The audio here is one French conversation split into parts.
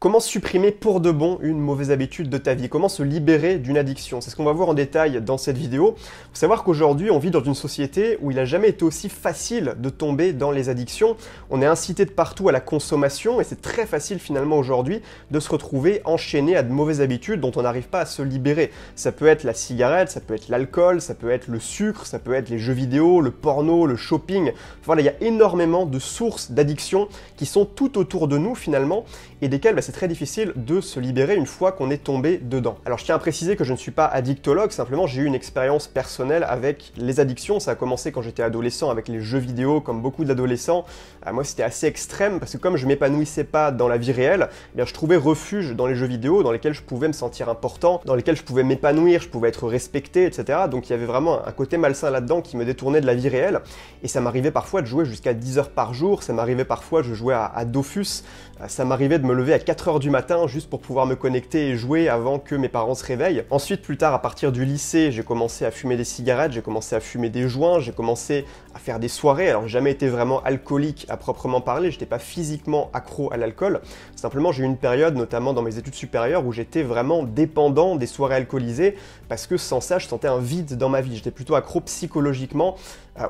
Comment supprimer pour de bon une mauvaise habitude de ta vie? Comment se libérer d'une addiction? C'est ce qu'on va voir en détail dans cette vidéo. Il faut savoir qu'aujourd'hui, on vit dans une société où il n'a jamais été aussi facile de tomber dans les addictions. On est incité de partout à la consommation et c'est très facile finalement aujourd'hui de se retrouver enchaîné à de mauvaises habitudes dont on n'arrive pas à se libérer. Ça peut être la cigarette, ça peut être l'alcool, ça peut être le sucre, ça peut être les jeux vidéo, le porno, le shopping. Voilà, il y a énormément de sources d'addiction qui sont tout autour de nous finalement et desquelles c'est très difficile de se libérer une fois qu'on est tombé dedans. Alors je tiens à préciser que je ne suis pas addictologue, simplement j'ai eu une expérience personnelle avec les addictions. Ça a commencé quand j'étais adolescent avec les jeux vidéo, comme beaucoup d'adolescents. Moi c'était assez extrême parce que comme je m'épanouissais pas dans la vie réelle, eh bien, je trouvais refuge dans les jeux vidéo dans lesquels je pouvais me sentir important, dans lesquels je pouvais m'épanouir, je pouvais être respecté, etc. Donc il y avait vraiment un côté malsain là-dedans qui me détournait de la vie réelle. Et ça m'arrivait parfois de jouer jusqu'à 10 heures par jour, ça m'arrivait parfois, je jouais à Dofus, ça m'arrivait de me lever à 4 heures du matin juste pour pouvoir me connecter et jouer avant que mes parents se réveillent. Ensuite, plus tard, à partir du lycée, j'ai commencé à fumer des cigarettes, j'ai commencé à fumer des joints, j'ai commencé à faire des soirées. Alors, j'ai jamais été vraiment alcoolique à proprement parler, j'étais pas physiquement accro à l'alcool. Simplement, j'ai eu une période, notamment dans mes études supérieures, où j'étais vraiment dépendant des soirées alcoolisées parce que sans ça, je sentais un vide dans ma vie. J'étais plutôt accro psychologiquement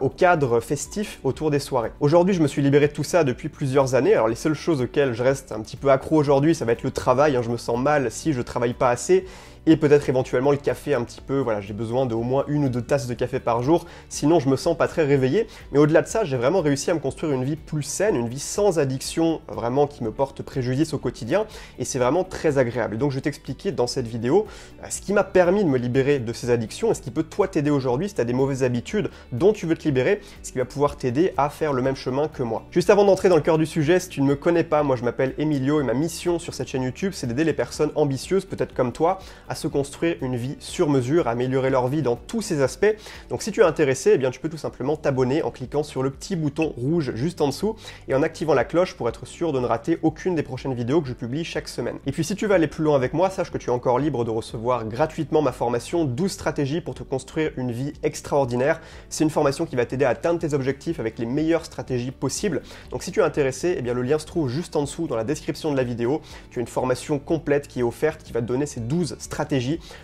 au cadre festif autour des soirées. Aujourd'hui, je me suis libéré de tout ça depuis plusieurs années. Alors, les seules choses auxquelles je reste un petit peu accro aujourd'hui, ça va être le travail. Je me sens mal si je travaille pas assez. Et peut-être éventuellement le café un petit peu, voilà, j'ai besoin de au moins 1 ou 2 tasses de café par jour, sinon je me sens pas très réveillé. Mais au-delà de ça, j'ai vraiment réussi à me construire une vie plus saine, une vie sans addiction, vraiment qui me porte préjudice au quotidien, et c'est vraiment très agréable. Et donc je vais t'expliquer dans cette vidéo ce qui m'a permis de me libérer de ces addictions, et ce qui peut toi t'aider aujourd'hui si tu as des mauvaises habitudes dont tu veux te libérer, ce qui va pouvoir t'aider à faire le même chemin que moi. Juste avant d'entrer dans le cœur du sujet, si tu ne me connais pas, moi je m'appelle Emilio, et ma mission sur cette chaîne YouTube, c'est d'aider les personnes ambitieuses, peut-être comme toi, à se construire une vie sur mesure, à améliorer leur vie dans tous ces aspects. Donc si tu es intéressé, eh bien tu peux tout simplement t'abonner en cliquant sur le petit bouton rouge juste en dessous et en activant la cloche pour être sûr de ne rater aucune des prochaines vidéos que je publie chaque semaine. Et puis si tu veux aller plus loin avec moi, sache que tu es encore libre de recevoir gratuitement ma formation 12 stratégies pour te construire une vie extraordinaire. C'est une formation qui va t'aider à atteindre tes objectifs avec les meilleures stratégies possibles. Donc si tu es intéressé, eh bien le lien se trouve juste en dessous dans la description de la vidéo. Tu as une formation complète qui est offerte, qui va te donner ces 12 stratégies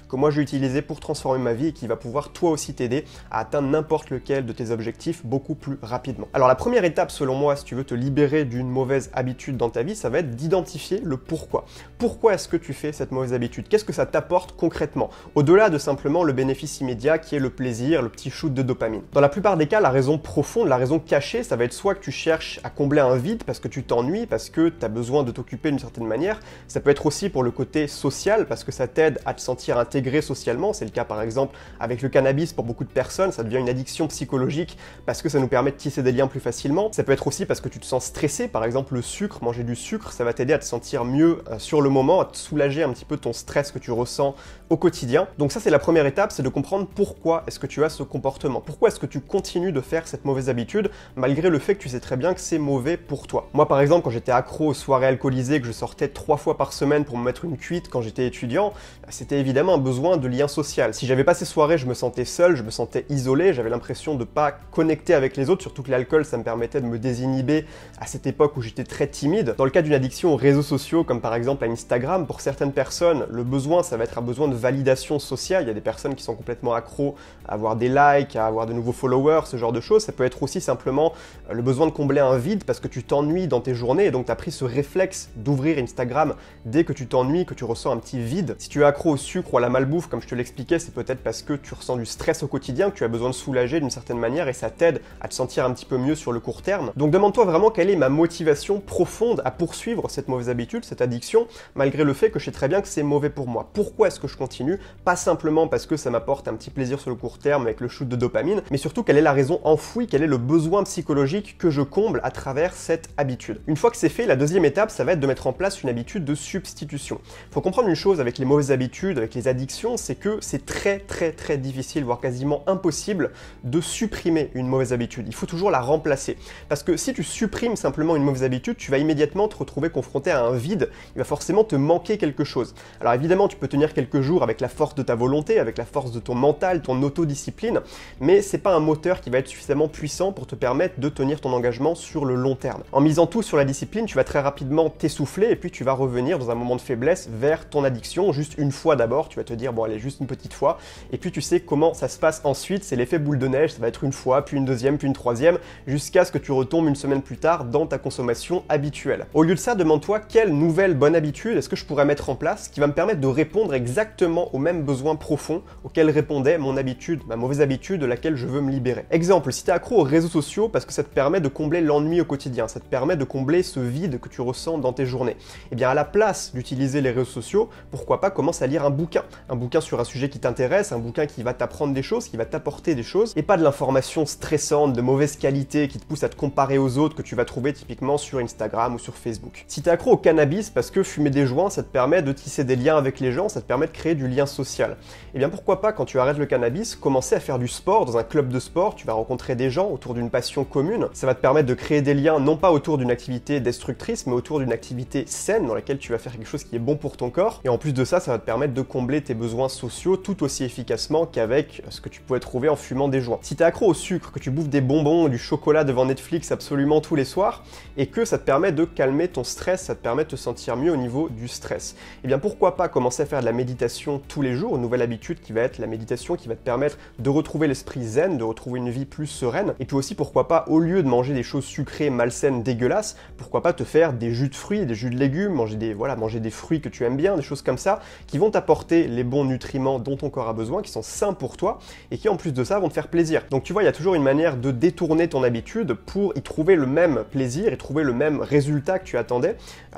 que moi j'ai utilisées pour transformer ma vie et qui va pouvoir toi aussi t'aider à atteindre n'importe lequel de tes objectifs beaucoup plus rapidement. Alors la première étape selon moi, si tu veux te libérer d'une mauvaise habitude dans ta vie, ça va être d'identifier le pourquoi. Pourquoi est-ce que tu fais cette mauvaise habitude? Qu'est-ce que ça t'apporte concrètement? Au-delà de simplement le bénéfice immédiat qui est le plaisir, le petit shoot de dopamine. Dans la plupart des cas, la raison profonde, la raison cachée, ça va être soit que tu cherches à combler un vide parce que tu t'ennuies, parce que tu as besoin de t'occuper d'une certaine manière. Ça peut être aussi pour le côté social parce que ça t'aide à te sentir intégré socialement. C'est le cas par exemple avec le cannabis pour beaucoup de personnes, ça devient une addiction psychologique parce que ça nous permet de tisser des liens plus facilement. Ça peut être aussi parce que tu te sens stressé, par exemple le sucre, manger du sucre, ça va t'aider à te sentir mieux sur le moment, à te soulager un petit peu ton stress que tu ressens au quotidien. Donc ça c'est la première étape, c'est de comprendre pourquoi est-ce que tu as ce comportement, pourquoi est-ce que tu continues de faire cette mauvaise habitude malgré le fait que tu sais très bien que c'est mauvais pour toi. Moi par exemple quand j'étais accro aux soirées alcoolisées, que je sortais 3 fois par semaine pour me mettre une cuite quand j'étais étudiant, c'était évidemment un besoin de lien social. Si j'avais pas ces soirées, je me sentais seul, je me sentais isolé, j'avais l'impression de pas connecter avec les autres, surtout que l'alcool, ça me permettait de me désinhiber à cette époque où j'étais très timide. Dans le cas d'une addiction aux réseaux sociaux, comme par exemple à Instagram, pour certaines personnes, le besoin, ça va être un besoin de validation sociale. Il y a des personnes qui sont complètement accros à avoir des likes, à avoir de nouveaux followers, ce genre de choses. Ça peut être aussi simplement le besoin de combler un vide parce que tu t'ennuies dans tes journées et donc tu as pris ce réflexe d'ouvrir Instagram dès que tu t'ennuies, que tu ressens un petit vide. Si tu es accro au sucre ou à la malbouffe, comme je te l'expliquais, c'est peut-être parce que tu ressens du stress au quotidien, que tu as besoin de soulager d'une certaine manière et ça t'aide à te sentir un petit peu mieux sur le court terme. Donc demande-toi vraiment quelle est ma motivation profonde à poursuivre cette mauvaise habitude, cette addiction, malgré le fait que je sais très bien que c'est mauvais pour moi. Pourquoi est-ce que je continue? Pas simplement parce que ça m'apporte un petit plaisir sur le court terme avec le shoot de dopamine, mais surtout quelle est la raison enfouie, quel est le besoin psychologique que je comble à travers cette habitude. Une fois que c'est fait, la deuxième étape, ça va être de mettre en place une habitude de substitution. Il faut comprendre une chose avec les mauvaises habitudes, habitudes, avec les addictions, c'est que c'est très difficile, voire quasiment impossible de supprimer une mauvaise habitude. Il faut toujours la remplacer. Parce que si tu supprimes simplement une mauvaise habitude, tu vas immédiatement te retrouver confronté à un vide, il va forcément te manquer quelque chose. Alors évidemment, tu peux tenir quelques jours avec la force de ta volonté, avec la force de ton mental, ton autodiscipline, mais c'est pas un moteur qui va être suffisamment puissant pour te permettre de tenir ton engagement sur le long terme. En misant tout sur la discipline, tu vas très rapidement t'essouffler et puis tu vas revenir dans un moment de faiblesse vers ton addiction, juste une fois d'abord, tu vas te dire bon allez juste une petite fois, et puis tu sais comment ça se passe ensuite, c'est l'effet boule de neige, ça va être une fois, puis une deuxième, puis une troisième, jusqu'à ce que tu retombes une semaine plus tard dans ta consommation habituelle. Au lieu de ça, demande-toi quelle nouvelle bonne habitude est-ce que je pourrais mettre en place qui va me permettre de répondre exactement aux mêmes besoins profonds auxquels répondait mon habitude, ma mauvaise habitude de laquelle je veux me libérer. Exemple, si tu es accro aux réseaux sociaux parce que ça te permet de combler l'ennui au quotidien, ça te permet de combler ce vide que tu ressens dans tes journées, et bien à la place d'utiliser les réseaux sociaux, pourquoi pas commence à lire un bouquin sur un sujet qui t'intéresse, un bouquin qui va t'apprendre des choses, qui va t'apporter des choses, et pas de l'information stressante, de mauvaise qualité, qui te pousse à te comparer aux autres que tu vas trouver typiquement sur Instagram ou sur Facebook. Si tu es accro au cannabis parce que fumer des joints, ça te permet de tisser des liens avec les gens, ça te permet de créer du lien social, et bien pourquoi pas quand tu arrêtes le cannabis, commencer à faire du sport dans un club de sport, tu vas rencontrer des gens autour d'une passion commune, ça va te permettre de créer des liens non pas autour d'une activité destructrice, mais autour d'une activité saine dans laquelle tu vas faire quelque chose qui est bon pour ton corps, et en plus de ça, ça va te permettre de combler tes besoins sociaux tout aussi efficacement qu'avec ce que tu pourrais trouver en fumant des joints. Si tu es accro au sucre, que tu bouffes des bonbons, du chocolat devant Netflix absolument tous les soirs, et que ça te permet de calmer ton stress, ça te permet de te sentir mieux au niveau du stress, et bien pourquoi pas commencer à faire de la méditation tous les jours, une nouvelle habitude qui va être la méditation qui va te permettre de retrouver l'esprit zen, de retrouver une vie plus sereine, et puis aussi pourquoi pas, au lieu de manger des choses sucrées, malsaines, dégueulasses, pourquoi pas te faire des jus de fruits, des jus de légumes, manger des fruits que tu aimes bien, des choses comme ça, qui vont t'apporter les bons nutriments dont ton corps a besoin, qui sont sains pour toi, et qui en plus de ça vont te faire plaisir. Donc tu vois, il y a toujours une manière de détourner ton habitude pour y trouver le même plaisir, et trouver le même résultat que tu attendais,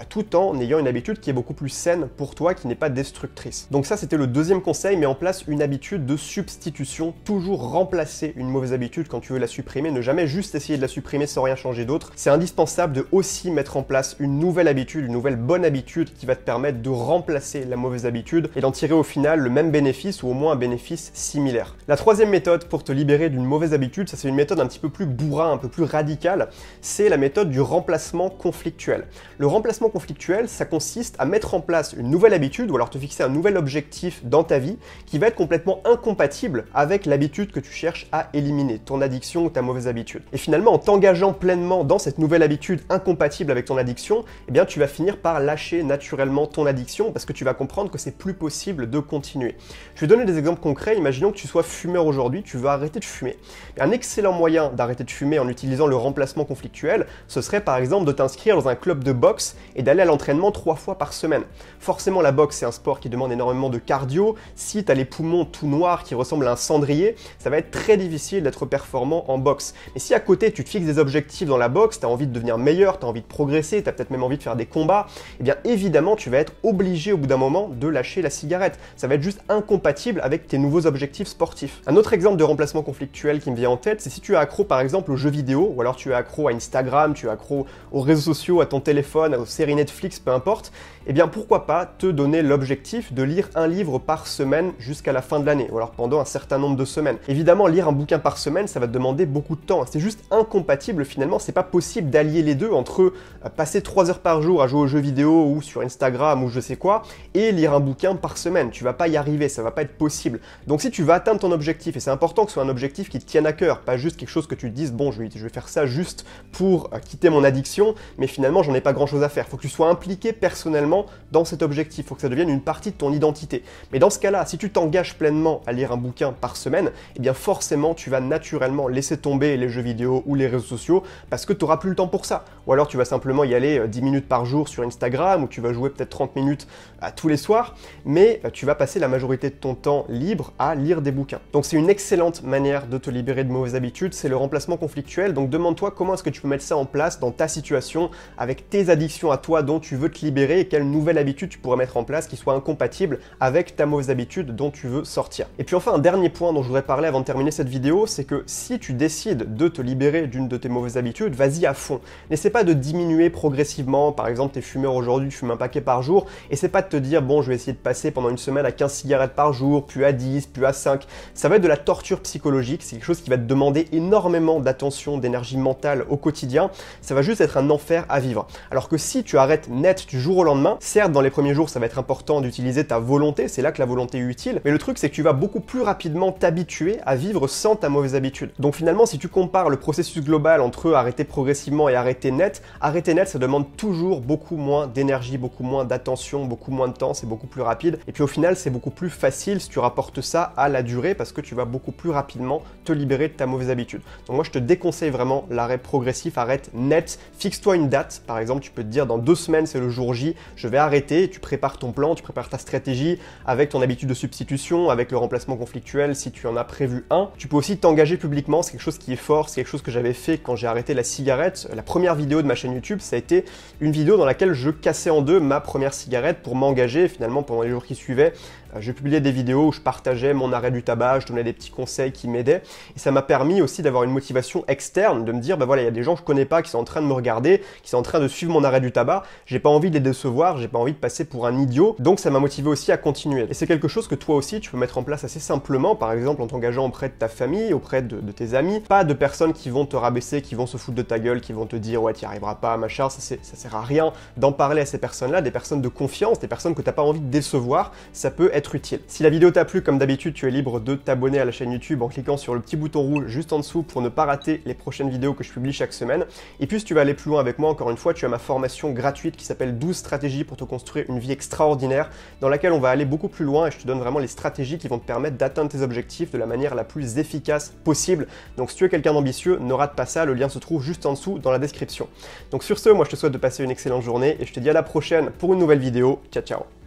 tout en ayant une habitude qui est beaucoup plus saine pour toi, qui n'est pas destructrice. Donc ça, c'était le deuxième conseil, mets en place une habitude de substitution, toujours remplacer une mauvaise habitude quand tu veux la supprimer, ne jamais juste essayer de la supprimer sans rien changer d'autre. C'est indispensable de aussi mettre en place une nouvelle habitude, une nouvelle bonne habitude qui va te permettre de remplacer la mauvaise habitude et d'en tirer au final le même bénéfice ou au moins un bénéfice similaire. La troisième méthode pour te libérer d'une mauvaise habitude, ça c'est une méthode un petit peu plus bourrin, un peu plus radicale, c'est la méthode du remplacement conflictuel. Le remplacement conflictuel, ça consiste à mettre en place une nouvelle habitude ou alors te fixer un nouvel objectif dans ta vie qui va être complètement incompatible avec l'habitude que tu cherches à éliminer, ton addiction ou ta mauvaise habitude. Et finalement, en t'engageant pleinement dans cette nouvelle habitude incompatible avec ton addiction, eh bien tu vas finir par lâcher naturellement ton addiction parce que tu vas comprendre que c'est plus possible de continuer. Je vais donner des exemples concrets. Imaginons que tu sois fumeur aujourd'hui, tu veux arrêter de fumer. Un excellent moyen d'arrêter de fumer en utilisant le remplacement conflictuel, ce serait par exemple de t'inscrire dans un club de boxe et d'aller à l'entraînement 3 fois par semaine. Forcément, la boxe, c'est un sport qui demande énormément de cardio. Si tu as les poumons tout noirs qui ressemblent à un cendrier, ça va être très difficile d'être performant en boxe. Mais si à côté, tu te fixes des objectifs dans la boxe, tu as envie de devenir meilleur, tu as envie de progresser, tu as peut-être même envie de faire des combats, eh bien évidemment, tu vas être obligé au bout d'un moment de lâcher la cigarette. Ça va être juste incompatible avec tes nouveaux objectifs sportifs. Un autre exemple de remplacement conflictuel qui me vient en tête, c'est si tu es accro par exemple aux jeux vidéo, ou alors tu es accro à Instagram, tu es accro aux réseaux sociaux, à ton téléphone, aux séries Netflix, peu importe, eh bien pourquoi pas te donner l'objectif de lire un livre par semaine jusqu'à la fin de l'année, ou alors pendant un certain nombre de semaines. Évidemment, lire un bouquin par semaine, ça va te demander beaucoup de temps. C'est juste incompatible finalement, c'est pas possible d'allier les deux entre passer 3 heures par jour à jouer aux jeux vidéo ou sur Instagram ou je sais quoi, et lire un bouquin par semaine. Tu vas pas y arriver, ça va pas être possible. Donc si tu veux atteindre ton objectif, et c'est important que ce soit un objectif qui te tienne à cœur, pas juste quelque chose que tu te dises, bon, je vais faire ça juste pour quitter mon addiction, mais finalement, j'en ai pas grand chose à faire. Faut que tu sois impliqué personnellement dans cet objectif, faut que ça devienne une partie de ton identité. Mais dans ce cas-là, si tu t'engages pleinement à lire un bouquin par semaine, eh bien forcément, tu vas naturellement laisser tomber les jeux vidéo ou les réseaux sociaux parce que tu n'auras plus le temps pour ça. Ou alors tu vas simplement y aller 10 minutes par jour sur Instagram, ou tu vas jouer peut-être 30 minutes tous les soirs, mais tu vas passer la majorité de ton temps libre à lire des bouquins. Donc c'est une excellente manière de te libérer de mauvaises habitudes, c'est le remplacement conflictuel. Donc demande-toi comment est-ce que tu peux mettre ça en place dans ta situation, avec tes addictions à toi dont tu veux te libérer, et quelle nouvelle habitude tu pourrais mettre en place qui soit incompatible avec ta mauvaise habitude dont tu veux sortir. Et puis enfin, un dernier point dont je voudrais parler avant de terminer cette vidéo, c'est que si tu décides de te libérer d'une de tes mauvaises habitudes, vas-y à fond. N'essaie pas de diminuer progressivement. Par exemple, tu es fumeur aujourd'hui, tu fumes un paquet par jour, et c'est pas de te dire bon, je vais essayer de passer pendant une semaine à 15 cigarettes par jour, puis à 10, puis à 5. Ça va être de la torture psychologique, c'est quelque chose qui va te demander énormément d'attention, d'énergie mentale au quotidien. Ça va juste être un enfer à vivre. Alors que si tu arrêtes net du jour au lendemain, certes dans les premiers jours ça va être important d'utiliser ta volonté, c'est là que la volonté est utile, mais le truc c'est que tu vas beaucoup plus rapidement t'habituer à vivre sans ta mauvaise habitude. Donc finalement si tu compares le processus global entre arrêter progressivement et arrêter net ça demande toujours beaucoup moins d'énergie, beaucoup moins d'attention, beaucoup moins de temps, c'est beaucoup plus rapide. Et puis au final c'est beaucoup plus facile si tu rapportes ça à la durée parce que tu vas beaucoup plus rapidement te libérer de ta mauvaise habitude. Donc moi je te déconseille vraiment l'arrêt progressif, arrête net, fixe-toi une date, par exemple tu peux te dire dans 2 semaines c'est le jour J, je vais arrêter, tu prépares ton plan, tu prépares ta stratégie avec ton habitude de substitution, avec le remplacement conflictuel si tu en as prévu un. Tu peux aussi t'engager publiquement, c'est quelque chose qui est fort, c'est quelque chose que j'avais fait quand j'ai arrêté la cigarette. La première vidéo de ma chaîne YouTube, ça a été une vidéo dans laquelle je cassais en deux ma première cigarette pour m'engager. Finalement, pendant les jours qui suivaient, je publiais des vidéos où je partageais mon arrêt du tabac, je donnais des petits conseils qui m'aidaient. Et ça m'a permis aussi d'avoir une motivation externe, de me dire, bah voilà, il y a des gens que je connais pas qui sont en train de me regarder, qui sont en train de suivre mon arrêt du tabac. J'ai pas envie de les décevoir, j'ai pas envie de passer pour un idiot. Donc ça m'a motivé aussi à continuer. Et c'est quelque chose que toi aussi, tu peux mettre en place assez simplement, par exemple en t'engageant auprès de ta famille, auprès de tes amis. Pas de personnes qui vont te rabaisser, qui vont se foutre de ta gueule, qui vont te dire, ouais, t'y arriveras pas, machin, ça sert à rien d'en parler à ces personnes-là, des personnes de confiance, des personnes que t'as pas envie de décevoir, ça peut être utile. Si la vidéo t'a plu, comme d'habitude, tu es libre de t'abonner à la chaîne YouTube en cliquant sur le petit bouton rouge juste en dessous pour ne pas rater les prochaines vidéos que je publie chaque semaine. Et puis si tu veux aller plus loin avec moi, encore une fois, tu as ma formation gratuite qui s'appelle 12 stratégies pour te construire une vie extraordinaire, dans laquelle on va aller beaucoup plus loin et je te donne vraiment les stratégies qui vont te permettre d'atteindre tes objectifs de la manière la plus efficace possible. Donc si tu es quelqu'un d'ambitieux, ne rate pas ça, le lien se trouve juste en dessous dans la description. Donc sur ce, moi je te souhaite de passer une excellente journée et je te dis à la prochaine pour une nouvelle vidéo. Ciao ciao.